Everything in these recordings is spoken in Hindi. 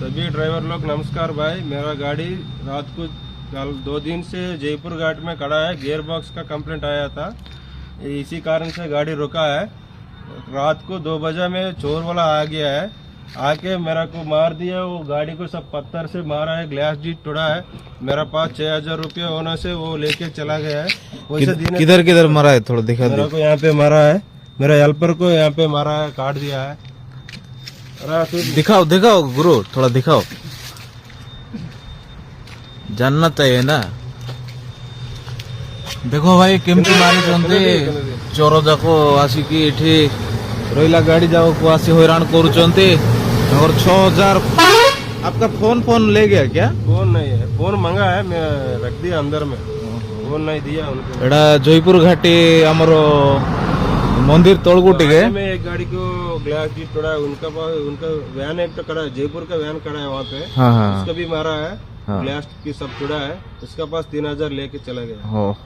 सभी ड्राइवर लोग नमस्कार भाई। मेरा गाड़ी रात को कल 2 दिन से जयपुर घाट में खड़ा है। गियर बॉक्स का कंप्लेंट आया था, इसी कारण से गाड़ी रुका है। रात को 2 बजे में चोर वाला आ गया है, आके मेरा को मार दिया। वो गाड़ी को सब पत्थर से मारा है, ग्लास जी तोड़ा है। मेरा पास 6000 रुपया होने से वो लेके चला गया है। किधर किधर मारा है थोड़ा दिखा मेरा को यहाँ पे मारा है, मेरा हेल्पर को यहाँ पे मारा है, काट दिया है। दिखाओ दिखाओ गुरु, थोड़ा दिखाओ, जानना चाहिए ना। देखो भाई केमती मारी चोर जाक आसिकी एठी रहिला गाड़ी जाक को आसी हैरान करूचंती। और 6000 आपका फोन ले गया क्या? फोन नहीं है, फोन मंगा है, मैं रख दिया अंदर में, फोन नहीं दिया उनको। एड़ा जयपुर घाटी हमरो मंदिर तोड़गु टिके में एक गाड़ी को ग्लास जी तोड़ा है। उनका वैन एक तो खड़ा है, जयपुर का वैन खड़ा है वहाँ पे। हाँ। उसका भी मारा है, ग्लास की सब तोड़ा है। उसका पास 3000 लेके चला गया। हो।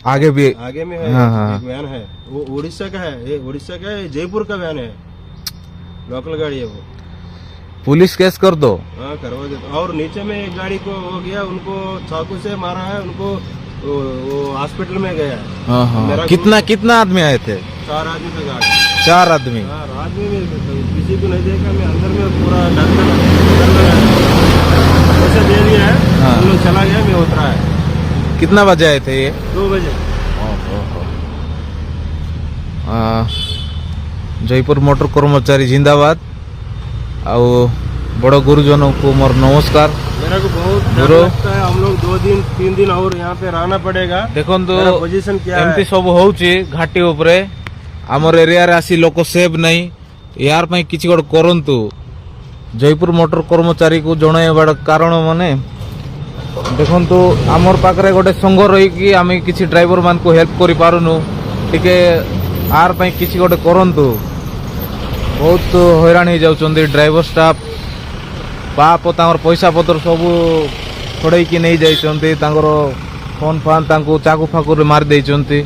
आगे में है। हाँ। एक वैन है, वो उड़ीसा का है, ये उड़ीसा का है, जयपुर का वैन है, लोकल गाड़ी है वो। पुलिस केस कर दो। हाँ करवा देता। और नीचे में एक गाड़ी को हो गया, उनको चाकू से मारा है, उनको वो हॉस्पिटल में गया है। हाँ। कितना आदमी आए थे? 4 आदमी का गाड़ी। 4 आदमी? हाँ, रात में किसी को नहीं देखा, मैं अंदर में पूरा पैसे दे दिया है। हाँ। हम लोग चला गया, मैं उतरा है। कितना बजे आए थे ये? 2 बजे। जयपुर मोटर कर्मचारी जिंदाबाद। आओ बड़ो गुरुजनों को मोर नमस्कार। मेरा को बहुत डर लगता है, हम लोग 2 दिन 3 दिन और यहाँ पे रहना पड़ेगा। देखो पोजीशन क्या एमती सब होउची घाटी उपरे, आमर एरिया रे आसी लोक सेव नहीं। यार पई किछि गोट करंतु। जयपुर मोटर कर्मचारी को जणाइबार कारण माने देखंतु आमर पाखरे गोटे संघ रही कि आमे किछि ड्राइवर मान को हेल्प करि पारुनु, टिके आर पई किछि गोटे करंतु। बहुत हैरान हो जाउचंदी ड्राइवर स्टाफ। बाप तांकर पैसा पत्र सब छोड़े कि नहीं जाइचंती, तांकर फोन फान तांको चाकू फाकू रे मार देइचंती।